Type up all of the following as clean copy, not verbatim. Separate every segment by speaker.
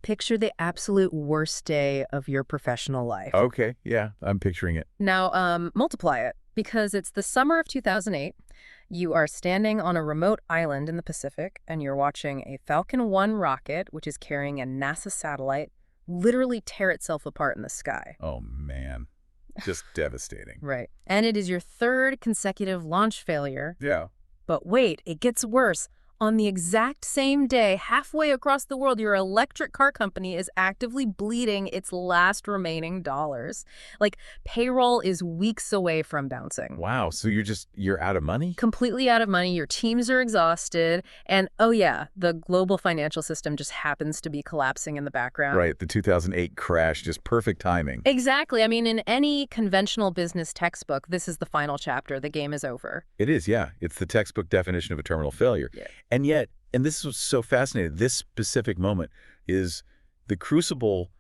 Speaker 1: Picture the absolute worst day of your professional life.
Speaker 2: Okay, yeah, I'm picturing it.
Speaker 1: Now, multiply it, because it's the summer of 2008. You are standing on a remote island in the Pacific, and you're watching a Falcon 1 rocket, which is carrying a NASA satellite, literally tear itself apart in the sky.
Speaker 2: Oh, man. Just devastating.
Speaker 1: Right. And it is your third consecutive launch failure.
Speaker 2: Yeah.
Speaker 1: But wait, it gets worse. On the exact same day, halfway across the world, your electric car company is actively bleeding its last remaining dollars. Like, payroll is weeks away from bouncing.
Speaker 2: Wow, so you're out of money?
Speaker 1: Completely out of money, your teams are exhausted, and oh yeah, the global financial system just happens to be collapsing in the background.
Speaker 2: Right, the 2008 crash, just perfect timing.
Speaker 1: Exactly. I mean, in any conventional business textbook, this is the final chapter. The game is over.
Speaker 2: It is, yeah. It's the textbook definition of a terminal failure.
Speaker 1: Yeah.
Speaker 2: And yet, and this was so fascinating, this specific moment is the crucible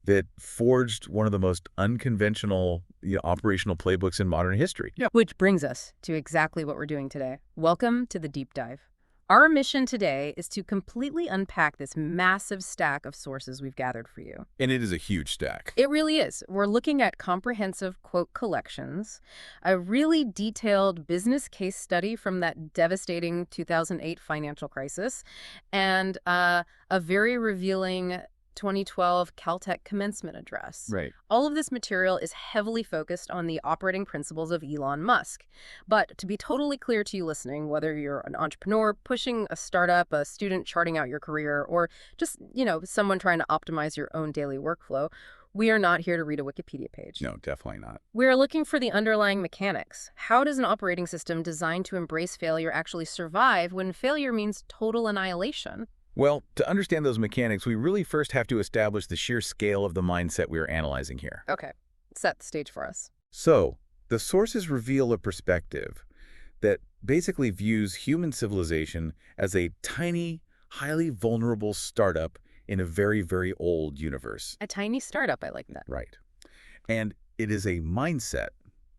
Speaker 2: that forged one of the most unconventional operational playbooks in modern history. Yeah.
Speaker 1: Which brings us to exactly what we're doing today. Welcome to the deep dive. Our mission today is to completely unpack this massive stack of sources we've gathered for you.
Speaker 2: And it is a huge stack.
Speaker 1: It really is. We're looking at comprehensive quote collections, a really detailed business case study from that devastating 2008 financial crisis, and a very revealing 2012 Caltech commencement address.
Speaker 2: Right.
Speaker 1: All of this material is heavily focused on the operating principles of Elon Musk. But to be totally clear to you listening, whether you're an entrepreneur pushing a startup, a student charting out your career, or just, someone trying to optimize your own daily workflow, we are not here to read a Wikipedia page.
Speaker 2: No, definitely not.
Speaker 1: We're looking for the underlying mechanics. How does an operating system designed to embrace failure actually survive when failure means total annihilation?
Speaker 2: Well, to understand those mechanics, we really first have to establish the sheer scale of the mindset we are analyzing here.
Speaker 1: Okay, set the stage for us.
Speaker 2: So, the sources reveal a perspective that basically views human civilization as a tiny, highly vulnerable startup in a very, very old universe.
Speaker 1: A tiny startup, I like that.
Speaker 2: Right. And it is a mindset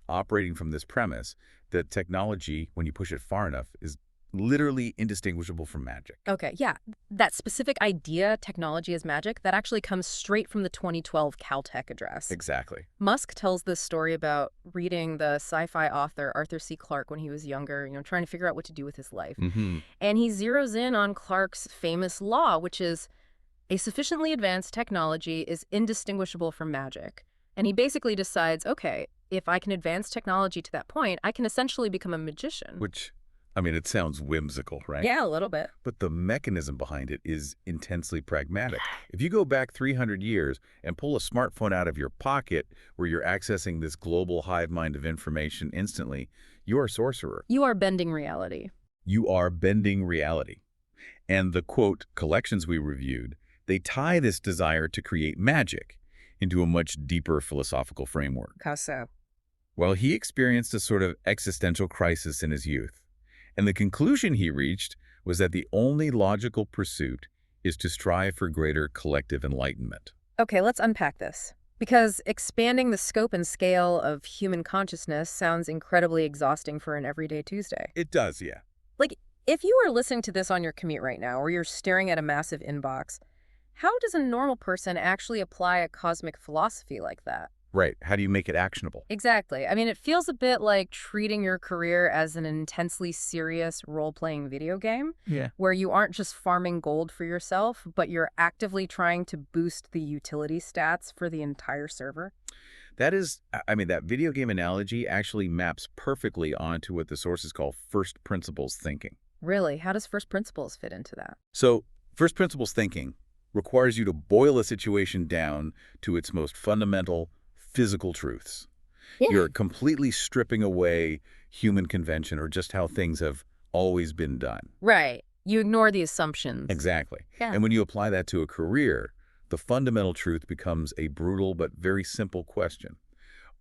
Speaker 2: operating from this premise that technology, when you push it far enough, is literally indistinguishable from magic.
Speaker 1: Okay, yeah. That specific idea, technology is magic, that actually comes straight from the 2012 Caltech address.
Speaker 2: Exactly.
Speaker 1: Musk tells this story about reading the sci-fi author Arthur C. Clarke when he was younger, trying to figure out what to do with his life. And he zeroes in on Clarke's famous law, which is a sufficiently advanced technology is indistinguishable from magic. And he basically decides, okay, if I can advance technology to that point, I can essentially become a magician.
Speaker 2: Which, it sounds whimsical, right?
Speaker 1: Yeah, a little bit.
Speaker 2: But the mechanism behind it is intensely pragmatic. If you go back 300 years and pull a smartphone out of your pocket where you're accessing this global hive mind of information instantly, you're a sorcerer.
Speaker 1: You are bending reality.
Speaker 2: You are bending reality. And the, quote, collections we reviewed, they tie this desire to create magic into a much deeper philosophical framework.
Speaker 1: How so?
Speaker 2: Well, he experienced a sort of existential crisis in his youth. And the conclusion he reached was that the only logical pursuit is to strive for greater collective enlightenment.
Speaker 1: Okay, let's unpack this. Because expanding the scope and scale of human consciousness sounds incredibly exhausting for an everyday Tuesday.
Speaker 2: It does, yeah.
Speaker 1: Like, if you are listening to this on your commute right now, or you're staring at a massive inbox, how does a normal person actually apply a cosmic philosophy like that?
Speaker 2: Right. How do you make it actionable?
Speaker 1: Exactly. It feels a bit like treating your career as an intensely serious role-playing video game.
Speaker 2: Yeah.
Speaker 1: Where you aren't just farming gold for yourself, but you're actively trying to boost the utility stats for the entire server.
Speaker 2: That is, that video game analogy actually maps perfectly onto what the sources call first principles thinking.
Speaker 1: Really? How does first principles fit into that?
Speaker 2: So, first principles thinking requires you to boil a situation down to its most fundamental physical truths. Yeah. You're completely stripping away human convention or just how things have always been done.
Speaker 1: Right. You ignore the assumptions.
Speaker 2: Exactly.
Speaker 1: Yeah.
Speaker 2: And when you apply that to a career, the fundamental truth becomes a brutal but very simple question.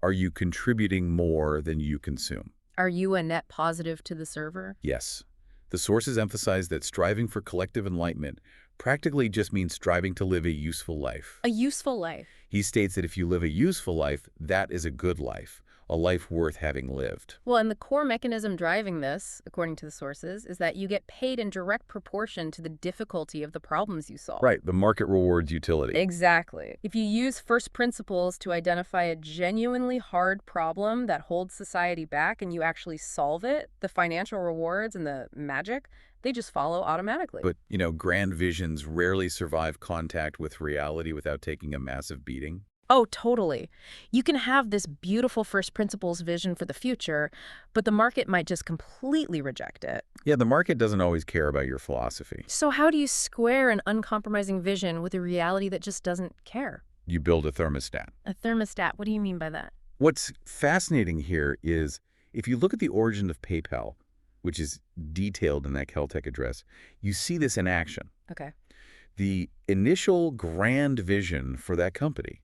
Speaker 2: Are you contributing more than you consume?
Speaker 1: Are you a net positive to the server?
Speaker 2: Yes. The sources emphasize that striving for collective enlightenment practically just means striving to live a useful life.
Speaker 1: A useful life.
Speaker 2: He states that if you live a useful life, that is a good life, a life worth having lived.
Speaker 1: Well, and the core mechanism driving this, according to the sources, is that you get paid in direct proportion to the difficulty of the problems you solve.
Speaker 2: Right, the market rewards utility.
Speaker 1: Exactly. If you use first principles to identify a genuinely hard problem that holds society back and you actually solve it, the financial rewards and the magic, they just follow automatically.
Speaker 2: But, grand visions rarely survive contact with reality without taking a massive beating.
Speaker 1: Oh, totally. You can have this beautiful first principles vision for the future, but the market might just completely reject it.
Speaker 2: Yeah, the market doesn't always care about your philosophy.
Speaker 1: So how do you square an uncompromising vision with a reality that just doesn't care?
Speaker 2: You build a thermostat.
Speaker 1: A thermostat, what do you mean by that?
Speaker 2: What's fascinating here is if you look at the origin of PayPal, which is detailed in that Caltech address, you see this in action.
Speaker 1: Okay.
Speaker 2: The initial grand vision for that company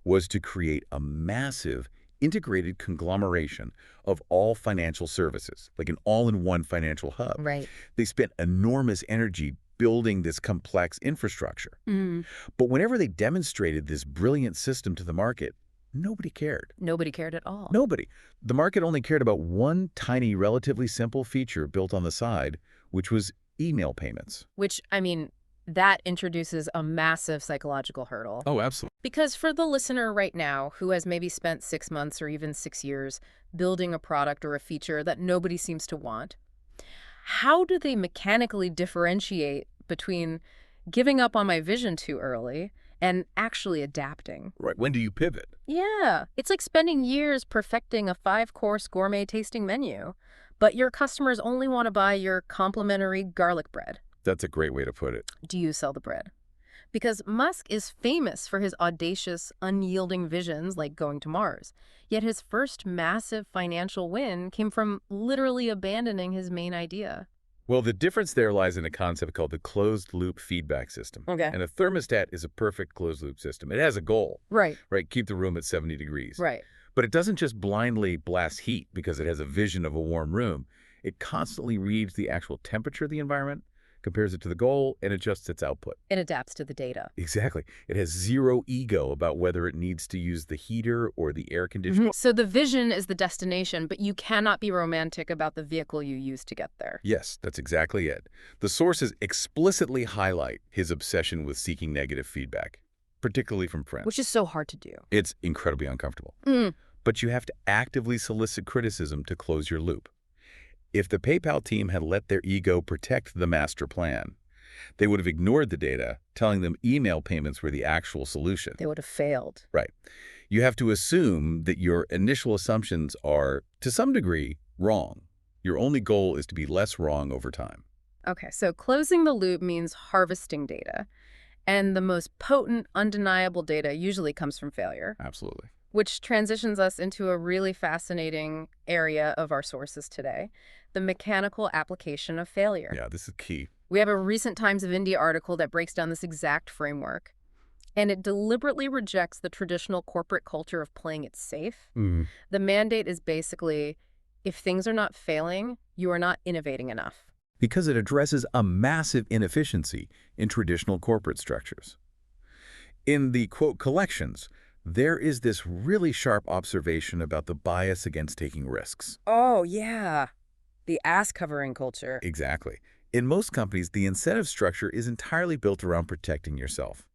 Speaker 2: was to create a massive integrated conglomeration of all financial services, like an all-in-one financial hub.
Speaker 1: Right.
Speaker 2: They spent enormous energy building this complex infrastructure.
Speaker 1: Mm.
Speaker 2: But whenever they demonstrated this brilliant system to the market, nobody cared.
Speaker 1: Nobody cared at all.
Speaker 2: Nobody. The market only cared about one tiny, relatively simple feature built on the side, which was email payments.
Speaker 1: Which, I mean, that introduces a massive psychological hurdle.
Speaker 2: Oh, absolutely.
Speaker 1: Because for the listener right now who has maybe spent 6 months or even 6 years building a product or a feature that nobody seems to want, how do they mechanically differentiate between giving up on my vision too early and actually adapting?
Speaker 2: Right. When do you pivot?
Speaker 1: Yeah, it's like spending years perfecting a 5-course gourmet tasting menu, but your customers only want to buy your complimentary garlic bread.
Speaker 2: That's a great way to put it.
Speaker 1: Do you sell the bread? Because Musk is famous for his audacious, unyielding visions like going to Mars. Yet his first massive financial win came from literally abandoning his main idea.
Speaker 2: Well, the difference there lies in a concept called the closed-loop feedback system.
Speaker 1: Okay.
Speaker 2: And a thermostat is a perfect closed-loop system. It has a goal.
Speaker 1: Right.
Speaker 2: Right? Keep the room at 70 degrees.
Speaker 1: Right.
Speaker 2: But it doesn't just blindly blast heat because it has a vision of a warm room. It constantly reads the actual temperature of the environment, compares it to the goal, and adjusts its output.
Speaker 1: It adapts to the data.
Speaker 2: Exactly. It has zero ego about whether it needs to use the heater or the air conditioner.
Speaker 1: So the vision is the destination, but you cannot be romantic about the vehicle you use to get there.
Speaker 2: Yes, that's exactly it. The sources explicitly highlight his obsession with seeking negative feedback, particularly from friends.
Speaker 1: Which is so hard to do.
Speaker 2: It's incredibly uncomfortable. But you have to actively solicit criticism to close your loop. If the PayPal team had let their ego protect the master plan, they would have ignored the data, telling them email payments were the actual solution.
Speaker 1: They would have failed.
Speaker 2: Right. You have to assume that your initial assumptions are, to some degree, wrong. Your only goal is to be less wrong over time.
Speaker 1: Okay, so closing the loop means harvesting data. And the most potent, undeniable data usually comes from failure.
Speaker 2: Absolutely.
Speaker 1: Which transitions us into a really fascinating area of our sources today, the mechanical application of failure.
Speaker 2: Yeah, this is key.
Speaker 1: We have a recent Times of India article that breaks down this exact framework, and it deliberately rejects the traditional corporate culture of playing it safe. The mandate is basically, if things are not failing, you are not innovating enough.
Speaker 2: Because it addresses a massive inefficiency in traditional corporate structures. In the, quote, collections, there is this really sharp observation about the bias against taking risks.
Speaker 1: Oh, yeah. The ass-covering culture.
Speaker 2: Exactly. In most companies, the incentive structure is entirely built around protecting yourself.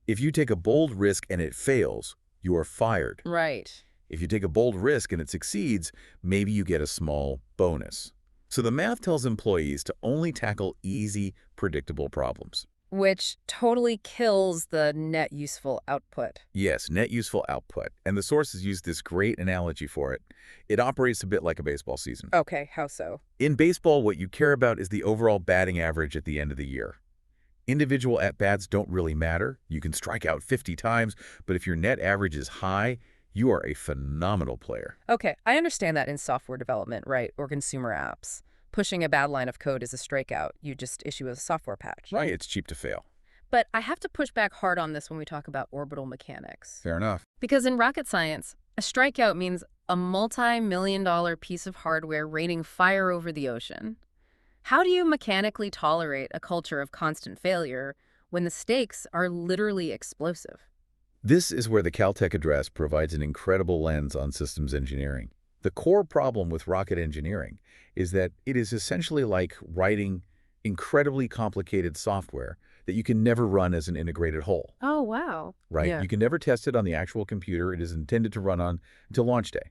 Speaker 2: If you take a bold risk and it fails, you are fired.
Speaker 1: Right.
Speaker 2: If you take a bold risk and it succeeds, maybe you get a small bonus. So the math tells employees to only tackle easy, predictable problems.
Speaker 1: Which totally kills the net useful output.
Speaker 2: Yes, net useful output. And the sources use this great analogy for it. It operates a bit like a baseball season.
Speaker 1: Okay, how so?
Speaker 2: In baseball, what you care about is the overall batting average at the end of the year. Individual at-bats don't really matter. You can strike out 50 times, but if your net average is high, you are a phenomenal player.
Speaker 1: Okay, I understand that in software development, right, or consumer apps. Pushing a bad line of code is a strikeout. You just issue a software patch.
Speaker 2: Right, it's cheap to fail.
Speaker 1: But I have to push back hard on this when we talk about orbital mechanics.
Speaker 2: Fair enough.
Speaker 1: Because in rocket science, a strikeout means a multi-million-dollar piece of hardware raining fire over the ocean. How do you mechanically tolerate a culture of constant failure when the stakes are literally explosive?
Speaker 2: This is where the Caltech address provides an incredible lens on systems engineering. The core problem with rocket engineering is that it is essentially like writing incredibly complicated software that you can never run as an integrated whole,
Speaker 1: Oh, wow.
Speaker 2: right?
Speaker 1: Yeah.
Speaker 2: You can never test it on the actual computer it is intended to run on until launch day.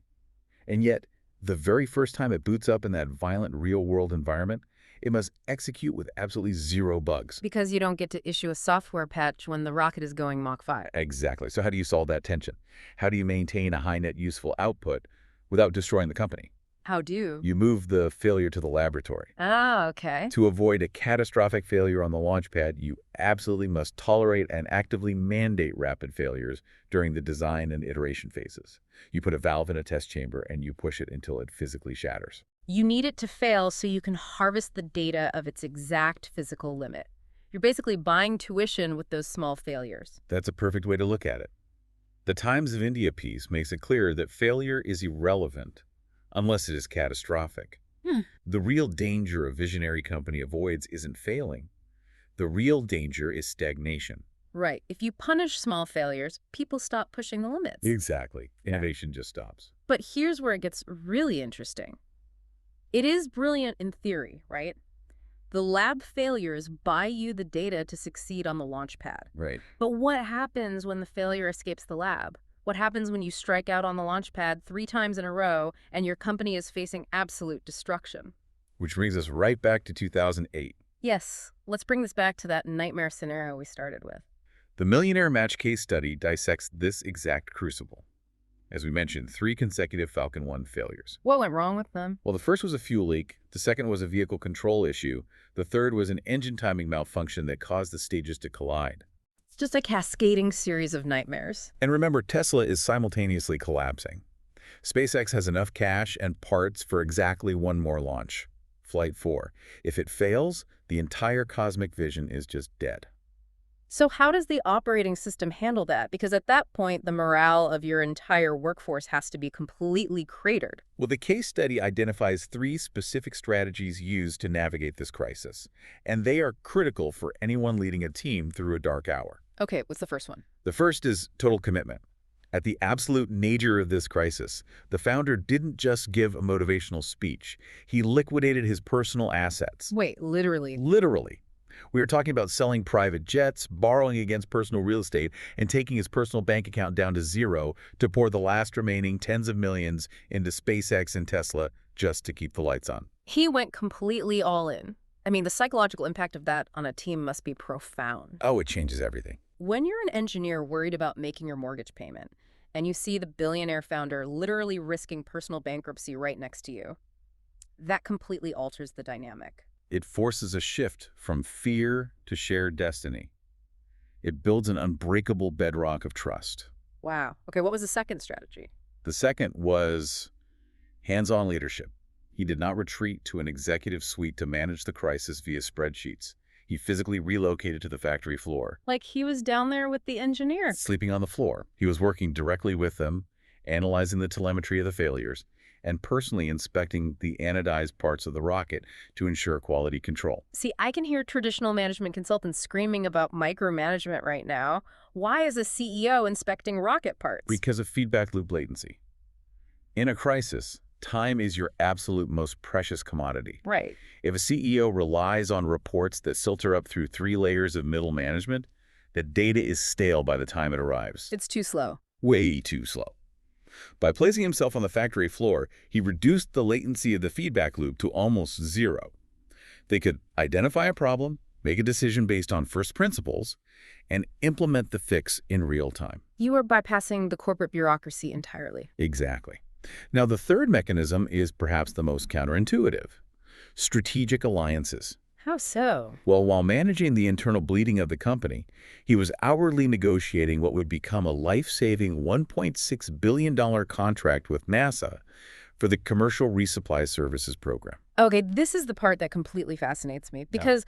Speaker 2: And yet, the very first time it boots up in that violent real-world environment, it must execute with absolutely zero bugs.
Speaker 1: Because you don't get to issue a software patch when the rocket is going Mach 5.
Speaker 2: Exactly. So how do you solve that tension? How do you maintain a high net useful output without destroying the company?
Speaker 1: How do?
Speaker 2: You move the failure to the laboratory.
Speaker 1: Ah, okay.
Speaker 2: To avoid a catastrophic failure on the launch pad, you absolutely must tolerate and actively mandate rapid failures during the design and iteration phases. You put a valve in a test chamber and you push it until it physically shatters.
Speaker 1: You need it to fail so you can harvest the data of its exact physical limit. You're basically buying tuition with those small failures.
Speaker 2: That's a perfect way to look at it. The Times of India piece makes it clear that failure is irrelevant unless it is catastrophic. The real danger a visionary company avoids isn't failing. The real danger is stagnation.
Speaker 1: Right. If you punish small failures, people stop pushing the limits.
Speaker 2: Exactly. Innovation just stops.
Speaker 1: But here's where it gets really interesting. It is brilliant in theory, right? The lab failures buy you the data to succeed on the launch pad.
Speaker 2: Right.
Speaker 1: But what happens when the failure escapes the lab? What happens when you strike out on the launch pad 3 times in a row and your company is facing absolute destruction?
Speaker 2: Which brings us right back to 2008.
Speaker 1: Yes, let's bring this back to that nightmare scenario we started with.
Speaker 2: The Millionaire Match case study dissects this exact crucible. As we mentioned, 3 consecutive Falcon 1 failures.
Speaker 1: What went wrong with them?
Speaker 2: Well, the first was a fuel leak, the second was a vehicle control issue, the third was an engine timing malfunction that caused the stages to collide.
Speaker 1: It's just a cascading series of nightmares.
Speaker 2: And remember, Tesla is simultaneously collapsing. SpaceX has enough cash and parts for exactly one more launch, Flight 4. If it fails, the entire cosmic vision is just dead.
Speaker 1: So how does the operating system handle that? Because at that point, the morale of your entire workforce has to be completely cratered.
Speaker 2: Well, the case study identifies 3 specific strategies used to navigate this crisis, and they are critical for anyone leading a team through a dark hour.
Speaker 1: Okay, what's the first one?
Speaker 2: The first is total commitment. At the absolute nadir of this crisis, the founder didn't just give a motivational speech. He liquidated his personal assets.
Speaker 1: Wait, literally?
Speaker 2: Literally. We are talking about selling private jets, borrowing against personal real estate, and taking his personal bank account down to 0 to pour the last remaining tens of millions into SpaceX and Tesla just to keep the lights on.
Speaker 1: He went completely all in. I mean, the psychological impact of that on a team must be profound.
Speaker 2: Oh, it changes everything.
Speaker 1: When you're an engineer worried about making your mortgage payment, and you see the billionaire founder literally risking personal bankruptcy right next to you, that completely alters the dynamic.
Speaker 2: It forces a shift from fear to shared destiny. It builds an unbreakable bedrock of trust.
Speaker 1: Wow. Okay, what was the second strategy?
Speaker 2: The second was hands-on leadership. He did not retreat to an executive suite to manage the crisis via spreadsheets. He physically relocated to the factory floor.
Speaker 1: Like he was down there with the engineer.
Speaker 2: Sleeping on the floor. He was working directly with them, analyzing the telemetry of the failures, and personally inspecting the anodized parts of the rocket to ensure quality control.
Speaker 1: See, I can hear traditional management consultants screaming about micromanagement right now. Why is a CEO inspecting rocket parts?
Speaker 2: Because of feedback loop latency. In a crisis, time is your absolute most precious commodity.
Speaker 1: Right.
Speaker 2: If a CEO relies on reports that filter up through 3 layers of middle management, the data is stale by the time it arrives.
Speaker 1: It's too slow.
Speaker 2: Way too slow. By placing himself on the factory floor, he reduced the latency of the feedback loop to almost 0. They could identify a problem, make a decision based on first principles, and implement the fix in real time.
Speaker 1: You are bypassing the corporate bureaucracy entirely.
Speaker 2: Exactly. Now, the third mechanism is perhaps the most counterintuitive. Strategic alliances.
Speaker 1: How so?
Speaker 2: Well, while managing the internal bleeding of the company, he was hourly negotiating what would become a life-saving $1.6 billion contract with NASA for the Commercial Resupply Services program.
Speaker 1: Okay, this is the part that completely fascinates me because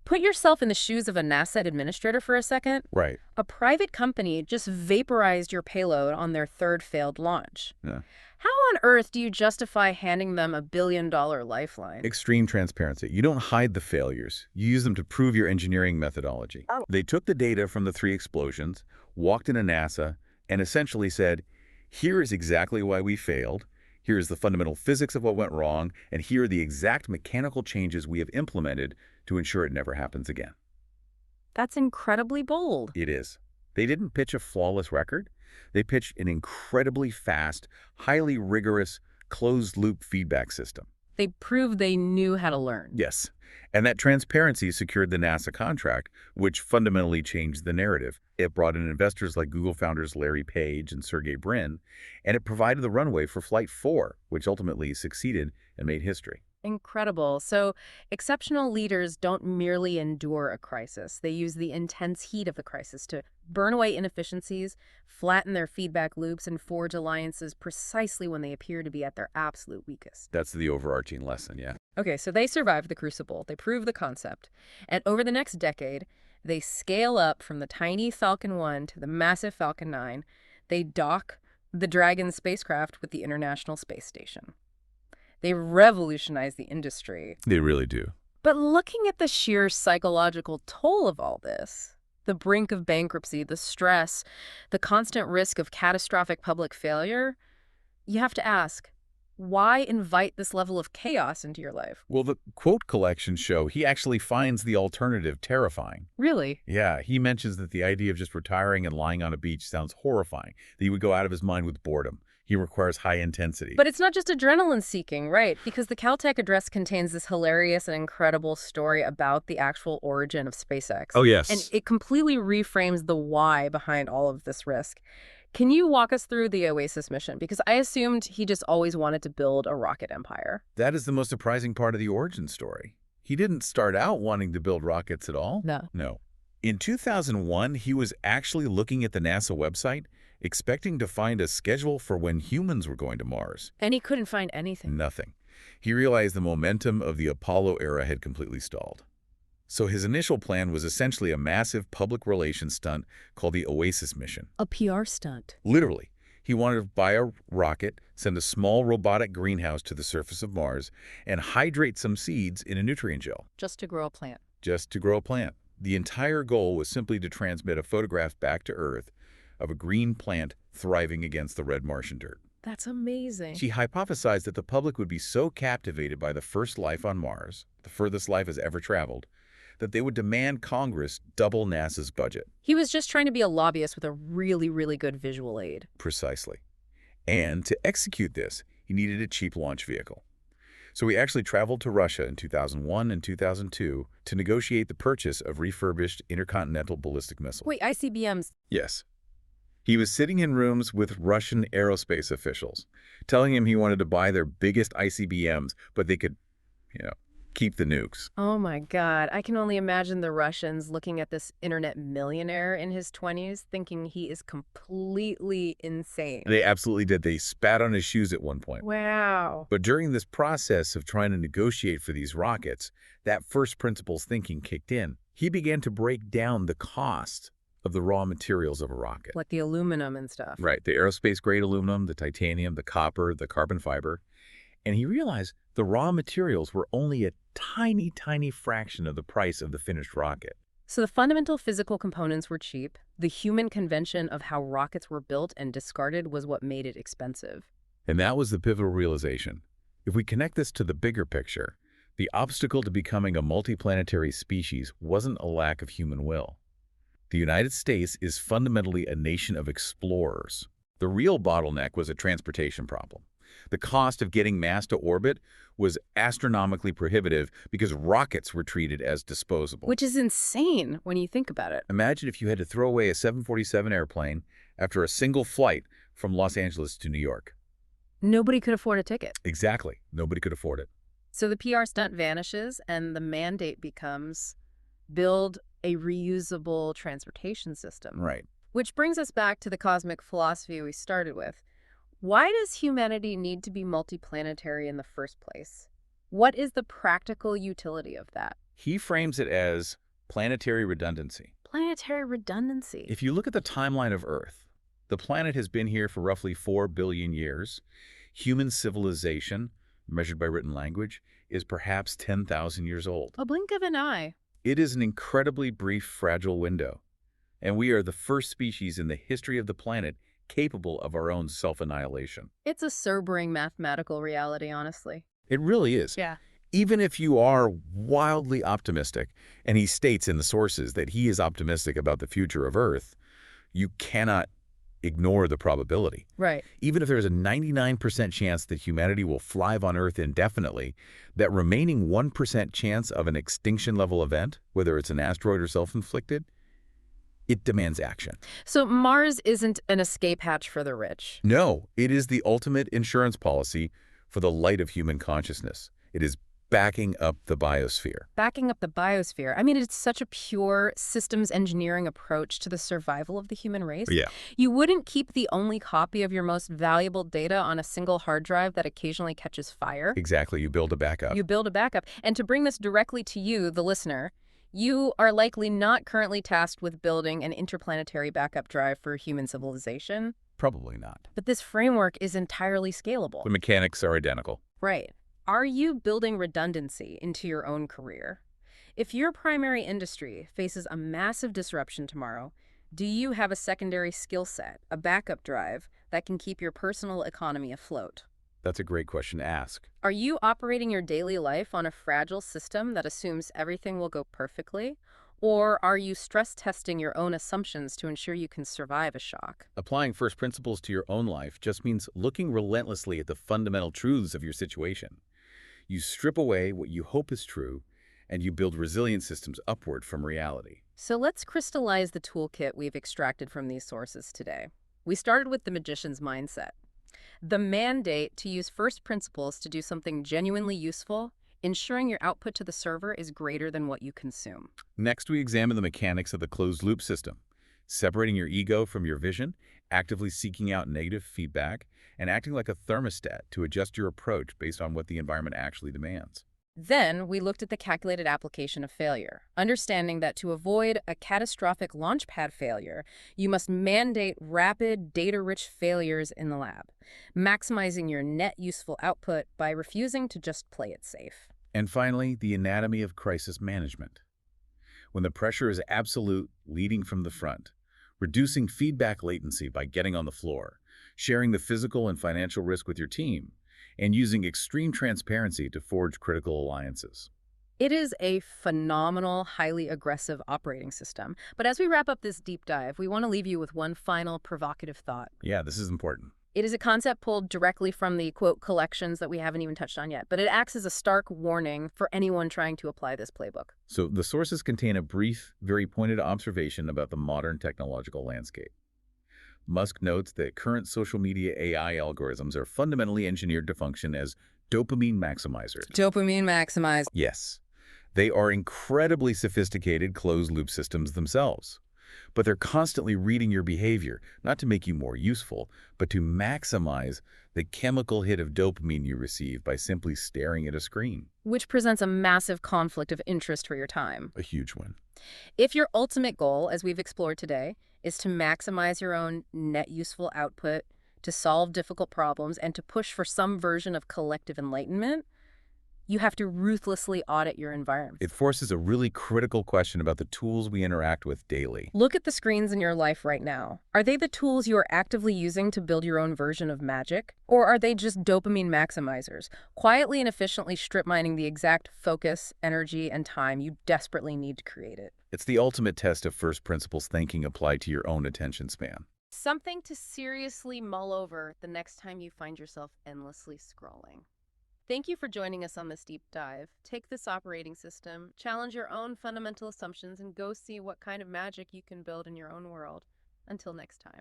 Speaker 1: put yourself in the shoes of a NASA administrator for a second.
Speaker 2: Right.
Speaker 1: A private company just vaporized your payload on their 3rd failed launch.
Speaker 2: Yeah.
Speaker 1: How on earth do you justify handing them a $1 billion lifeline?
Speaker 2: Extreme transparency. You don't hide the failures. You use them to prove your engineering methodology.
Speaker 1: Oh.
Speaker 2: They took the data from the 3 explosions, walked into NASA, and essentially said, here is exactly why we failed. Here's the fundamental physics of what went wrong, and here are the exact mechanical changes we have implemented to ensure it never happens again.
Speaker 1: That's incredibly bold.
Speaker 2: It is. They didn't pitch a flawless record. They pitched an incredibly fast, highly rigorous, closed-loop feedback system.
Speaker 1: They proved they knew how to learn.
Speaker 2: Yes, and that transparency secured the NASA contract, which fundamentally changed the narrative. It brought in investors like Google founders Larry Page and Sergey Brin, and it provided the runway for Flight 4, which ultimately succeeded and made history.
Speaker 1: Incredible. So exceptional leaders don't merely endure a crisis. They use the intense heat of the crisis to burn away inefficiencies, flatten their feedback loops, and forge alliances precisely when they appear to be at their absolute weakest.
Speaker 2: That's the overarching lesson, yeah.
Speaker 1: Okay, so they survive the crucible. They prove the concept. And over the next decade, they scale up from the tiny Falcon 1 to the massive Falcon 9. They dock the Dragon spacecraft with the International Space Station. They revolutionize the industry.
Speaker 2: They really do.
Speaker 1: But looking at the sheer psychological toll of all this, the brink of bankruptcy, the stress, the constant risk of catastrophic public failure, you have to ask, why invite this level of chaos into your life?
Speaker 2: Well, the quote collections show he actually finds the alternative terrifying.
Speaker 1: Really?
Speaker 2: Yeah, he mentions that the idea of just retiring and lying on a beach sounds horrifying, that he would go out of his mind with boredom. He requires high intensity.
Speaker 1: But it's not just adrenaline seeking, right? Because the Caltech address contains this hilarious and incredible story about the actual origin of SpaceX.
Speaker 2: Oh, yes.
Speaker 1: And it completely reframes the why behind all of this risk. Can you walk us through the Oasis mission? Because I assumed he just always wanted to build a rocket empire.
Speaker 2: That is the most surprising part of the origin story. He didn't start out wanting to build rockets at all.
Speaker 1: No.
Speaker 2: No. In 2001, he was actually looking at the NASA website, expecting to find a schedule for when humans were going to Mars.
Speaker 1: And he couldn't find anything.
Speaker 2: Nothing. He realized the momentum of the Apollo era had completely stalled. So his initial plan was essentially a massive public relations stunt called the Oasis mission.
Speaker 1: A PR stunt.
Speaker 2: Literally. He wanted to buy a rocket, send a small robotic greenhouse to the surface of Mars, and hydrate some seeds in a nutrient gel.
Speaker 1: Just to grow a plant.
Speaker 2: Just to grow a plant. The entire goal was simply to transmit a photograph back to Earth of a green plant thriving against the red Martian dirt.
Speaker 1: That's amazing.
Speaker 2: She hypothesized that the public would be so captivated by the first life on Mars, the furthest life has ever traveled, that they would demand Congress double NASA's budget.
Speaker 1: He was just trying to be a lobbyist with a really, really good visual aid.
Speaker 2: Precisely. And to execute this, he needed a cheap launch vehicle. So he actually traveled to Russia in 2001 and 2002 to negotiate the purchase of refurbished intercontinental ballistic missiles.
Speaker 1: Wait, ICBMs.
Speaker 2: Yes. He was sitting in rooms with Russian aerospace officials, telling him he wanted to buy their biggest ICBMs, but they could, keep the nukes.
Speaker 1: Oh my God. I can only imagine the Russians looking at this internet millionaire in his 20s thinking he is completely insane.
Speaker 2: They absolutely did. They spat on his shoes at one point.
Speaker 1: Wow.
Speaker 2: But during this process of trying to negotiate for these rockets, that first principles thinking kicked in. He began to break down the cost of the raw materials of a rocket.
Speaker 1: Like the aluminum and stuff.
Speaker 2: Right. The aerospace-grade aluminum, the titanium, the copper, the carbon fiber. And he realized the raw materials were only a tiny, tiny fraction of the price of the finished rocket.
Speaker 1: So the fundamental physical components were cheap. The human convention of how rockets were built and discarded was what made it expensive.
Speaker 2: And that was the pivotal realization. If we connect this to the bigger picture, the obstacle to becoming a multiplanetary species wasn't a lack of human will. The United States is fundamentally a nation of explorers. The real bottleneck was a transportation problem. The cost of getting mass to orbit was astronomically prohibitive because rockets were treated as disposable.
Speaker 1: Which is insane when you think about it.
Speaker 2: Imagine if you had to throw away a 747 airplane after a single flight from Los Angeles to New York.
Speaker 1: Nobody could afford a ticket.
Speaker 2: Exactly. Nobody could afford it.
Speaker 1: So the PR stunt vanishes and the mandate becomes build a reusable transportation system.
Speaker 2: Right.
Speaker 1: Which brings us back to the cosmic philosophy we started with. Why does humanity need to be multiplanetary in the first place? What is the practical utility of that?
Speaker 2: He frames it as planetary redundancy.
Speaker 1: Planetary redundancy.
Speaker 2: If you look at the timeline of Earth, the planet has been here for roughly 4 billion years. Human civilization, measured by written language, is perhaps 10,000 years old.
Speaker 1: A blink of an eye.
Speaker 2: It is an incredibly brief, fragile window. And we are the first species in the history of the planet capable of our own self-annihilation.
Speaker 1: It's a sobering mathematical reality, honestly.
Speaker 2: It really is.
Speaker 1: Yeah.
Speaker 2: Even if you are wildly optimistic, and he states in the sources that he is optimistic about the future of Earth, you cannot ignore the probability.
Speaker 1: Right.
Speaker 2: Even if there's a 99% chance that humanity will thrive on Earth indefinitely, that remaining 1% chance of an extinction-level event, whether it's an asteroid or self-inflicted, it demands action.
Speaker 1: So Mars isn't an escape hatch for the rich.
Speaker 2: No, it is the ultimate insurance policy for the light of human consciousness. It is backing up the biosphere.
Speaker 1: Backing up the biosphere. I mean, it's such a pure systems engineering approach to the survival of the human race.
Speaker 2: Yeah.
Speaker 1: You wouldn't keep the only copy of your most valuable data on a single hard drive that occasionally catches fire.
Speaker 2: Exactly. You build a backup.
Speaker 1: You build a backup. And to bring this directly to you, the listener, you are likely not currently tasked with building an interplanetary backup drive for human civilization.
Speaker 2: Probably not.
Speaker 1: But this framework is entirely scalable.
Speaker 2: The mechanics are identical.
Speaker 1: Right. Are you building redundancy into your own career? If your primary industry faces a massive disruption tomorrow, do you have a secondary skill set, a backup drive, that can keep your personal economy afloat?
Speaker 2: That's a great question to ask.
Speaker 1: Are you operating your daily life on a fragile system that assumes everything will go perfectly? Or are you stress testing your own assumptions to ensure you can survive a shock?
Speaker 2: Applying first principles to your own life just means looking relentlessly at the fundamental truths of your situation. You strip away what you hope is true, and you build resilient systems upward from reality.
Speaker 1: So let's crystallize the toolkit we've extracted from these sources today. We started with the magician's mindset. The mandate to use first principles to do something genuinely useful, ensuring your output to the server is greater than what you consume.
Speaker 2: Next, we examine the mechanics of the closed-loop system, separating your ego from your vision, actively seeking out negative feedback, and acting like a thermostat to adjust your approach based on what the environment actually demands.
Speaker 1: Then we looked at the calculated application of failure, understanding that to avoid a catastrophic launchpad failure, you must mandate rapid, data-rich failures in the lab, maximizing your net useful output by refusing to just play it safe.
Speaker 2: And finally, the anatomy of crisis management. When the pressure is absolute, leading from the front, reducing feedback latency by getting on the floor, sharing the physical and financial risk with your team, and using extreme transparency to forge critical alliances.
Speaker 1: It is a phenomenal, highly aggressive operating system. But as we wrap up this deep dive, we want to leave you with one final provocative thought.
Speaker 2: Yeah, this is important.
Speaker 1: It is a concept pulled directly from the, quote, collections that we haven't even touched on yet, but it acts as a stark warning for anyone trying to apply this playbook.
Speaker 2: So the sources contain a brief, very pointed observation about the modern technological landscape. Musk notes that current social media AI algorithms are fundamentally engineered to function as dopamine maximizers.
Speaker 1: Dopamine maximized.
Speaker 2: Yes, they are incredibly sophisticated closed-loop systems themselves. But they're constantly reading your behavior, not to make you more useful, but to maximize the chemical hit of dopamine you receive by simply staring at a screen.
Speaker 1: Which presents a massive conflict of interest for your time.
Speaker 2: A huge one.
Speaker 1: If your ultimate goal, as we've explored today, is to maximize your own net useful output, to solve difficult problems, and to push for some version of collective enlightenment, you have to ruthlessly audit your environment.
Speaker 2: It forces a really critical question about the tools we interact with daily.
Speaker 1: Look at the screens in your life right now. Are they the tools you are actively using to build your own version of magic? Or are they just dopamine maximizers, quietly and efficiently strip mining the exact focus, energy, and time you desperately need to create it?
Speaker 2: It's the ultimate test of first principles thinking applied to your own attention span.
Speaker 1: Something to seriously mull over the next time you find yourself endlessly scrolling. Thank you for joining us on this deep dive. Take this operating system, challenge your own fundamental assumptions, and go see what kind of magic you can build in your own world. Until next time.